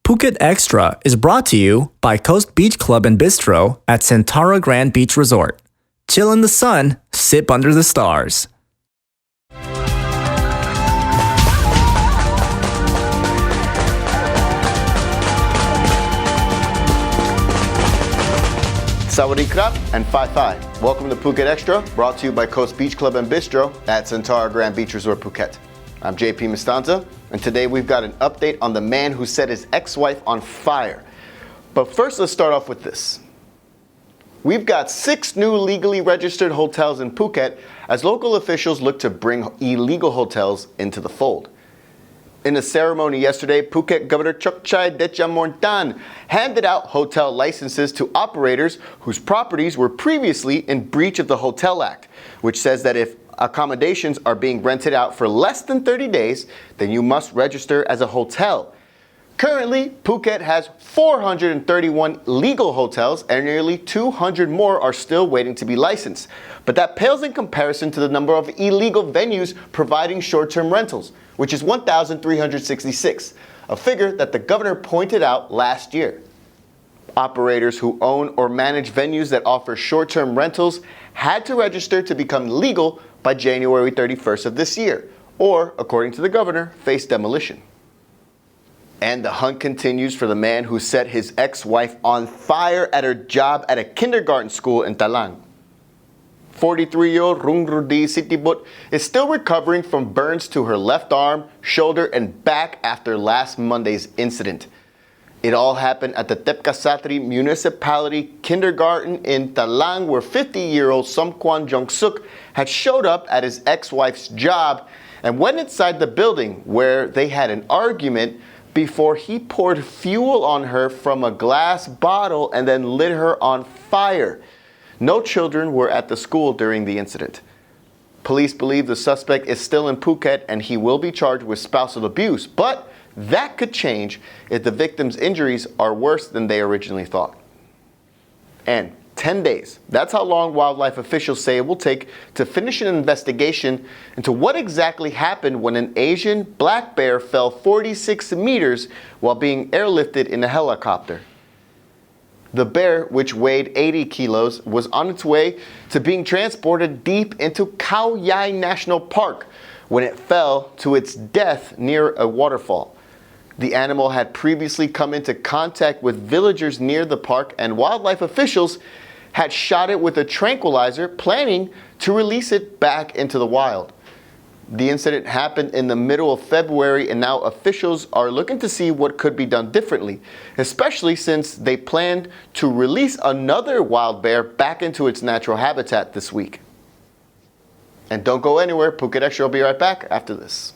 Phuket Extra is brought to you by Coast Beach Club and Bistro at Centara Grand Beach Resort. Chill in the sun, sip under the stars. Sawadee krap and Phi Phi. Welcome to Phuket Extra, brought to you by Coast Beach Club and Bistro at Centara Grand Beach Resort, Phuket. I'm JP Mistanta, and today we've got an update on the man who set his ex-wife on fire. But first, let's start off with this. We've got 6 new legally registered hotels in Phuket as local officials look to bring illegal hotels into the fold. In a ceremony yesterday, Phuket Governor Chokchai Dechamorntan handed out hotel licenses to operators whose properties were previously in breach of the Hotel Act, which says that if accommodations are being rented out for less than 30 days, then you must register as a hotel. Currently, Phuket has 431 legal hotels and nearly 200 more are still waiting to be licensed. But that pales in comparison to the number of illegal venues providing short-term rentals, which is 1,366, a figure that the governor pointed out last year. Operators who own or manage venues that offer short-term rentals had to register to become legal by January 31st of this year, or, according to the governor, face demolition. And the hunt continues for the man who set his ex-wife on fire at her job at a kindergarten school in Thailand. 43-year-old Rungrudi Sitibut is still recovering from burns to her left arm, shoulder, and back after last Monday's incident. It all happened at the Tepkasatri Municipality Kindergarten in Talang, where 50-year-old Somkwan Jongsuk had showed up at his ex-wife's job and went inside the building where they had an argument before he poured fuel on her from a glass bottle and then lit her on fire. No children were at the school during the incident. Police believe the suspect is still in Phuket and he will be charged with spousal abuse, but that could change if the victim's injuries are worse than they originally thought. And 10 days. That's how long wildlife officials say it will take to finish an investigation into what exactly happened when an Asian black bear fell 46 meters while being airlifted in a helicopter. The bear, which weighed 80 kilos, was on its way to being transported deep into Khao Yai National Park when it fell to its death near a waterfall. The animal had previously come into contact with villagers near the park, and wildlife officials had shot it with a tranquilizer, planning to release it back into the wild. The incident happened in the middle of February, and now officials are looking to see what could be done differently, especially since they planned to release another wild bear back into its natural habitat this week. And don't go anywhere, Phuket Extra will be right back after this.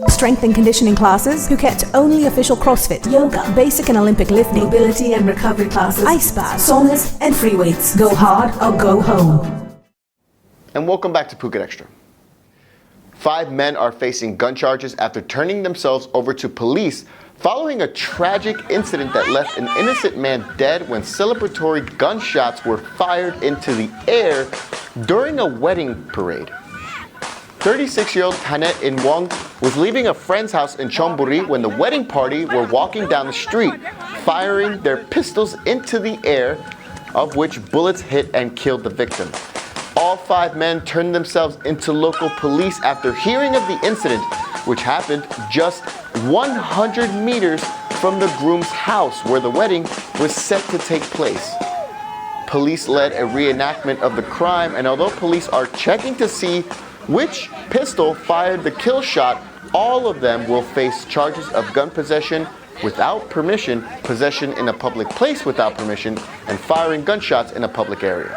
Strength and conditioning classes, Phuket's only official CrossFit, yoga, basic and Olympic lifting, mobility and recovery classes, ice baths, saunas, and free weights. Go hard or go home. And welcome back to Phuket Extra. 5 men are facing gun charges after turning themselves over to police following a tragic incident that left an innocent man dead when celebratory gunshots were fired into the air during a wedding parade. 36-year-old Tanet In Wong was leaving a friend's house in Chonburi when the wedding party were walking down the street, firing their pistols into the air, of which bullets hit and killed the victim. All 5 men turned themselves into local police after hearing of the incident, which happened just 100 meters from the groom's house where the wedding was set to take place. Police led a reenactment of the crime, and although police are checking to see which pistol fired the kill shot, all of them will face charges of gun possession without permission, possession in a public place without permission, and firing gunshots in a public area.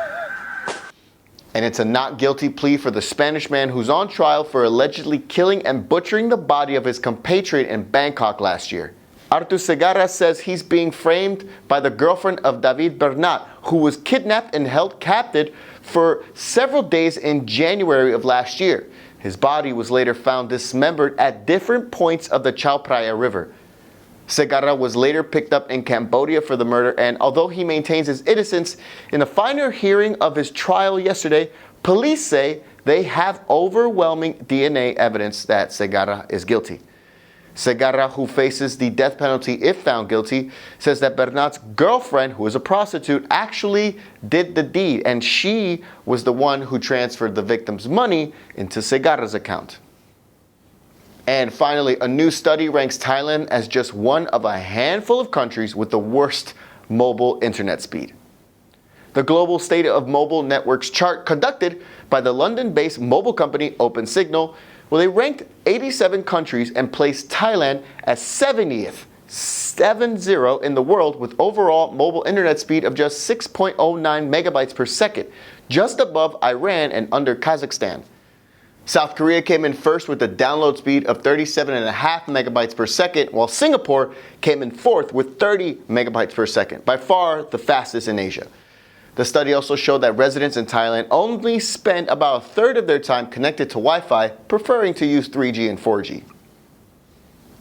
And it's a not guilty plea for the Spanish man who's on trial for allegedly killing and butchering the body of his compatriot in Bangkok last year. Artur Segarra says he's being framed by the girlfriend of David Bernat, who was kidnapped and held captive for several days in January of last year. His body was later found dismembered at different points of the Chao Phraya River. Segarra was later picked up in Cambodia for the murder, and although he maintains his innocence, in a final hearing of his trial yesterday, police say they have overwhelming DNA evidence that Segarra is guilty. Segarra, who faces the death penalty if found guilty, says that Bernat's girlfriend, who is a prostitute, actually did the deed, and she was the one who transferred the victim's money into Segarra's account. And finally, a new study ranks Thailand as just one of a handful of countries with the worst mobile internet speed. The Global State of Mobile Networks chart conducted by the London-based mobile company OpenSignal, well, they ranked 87 countries and placed Thailand as 70th, 70 in the world with overall mobile internet speed of just 6.09 megabytes per second, just above Iran and under Kazakhstan. South Korea came in first with a download speed of 37.5 megabytes per second, while Singapore came in fourth with 30 megabytes per second, by far the fastest in Asia. The study also showed that residents in Thailand only spend about a third of their time connected to Wi-Fi, preferring to use 3G and 4G.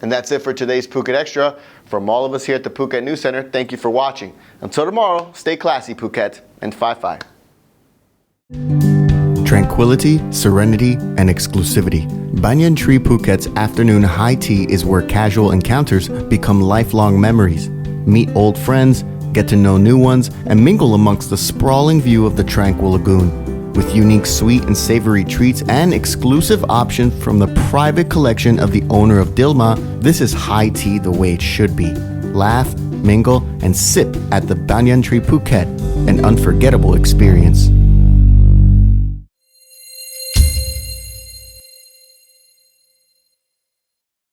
And that's it for today's Phuket Extra. From all of us here at the Phuket News Center, thank you for watching. Until tomorrow, stay classy, Phuket, and 5-5. Tranquility, serenity, and exclusivity. Banyan Tree Phuket's afternoon high tea is where casual encounters become lifelong memories. Meet old friends, get to know new ones, and mingle amongst the sprawling view of the tranquil lagoon. With unique sweet and savory treats and exclusive options from the private collection of the owner of Dilma, this is high tea the way it should be. Laugh, mingle, and sip at the Banyan Tree Phuket, an unforgettable experience.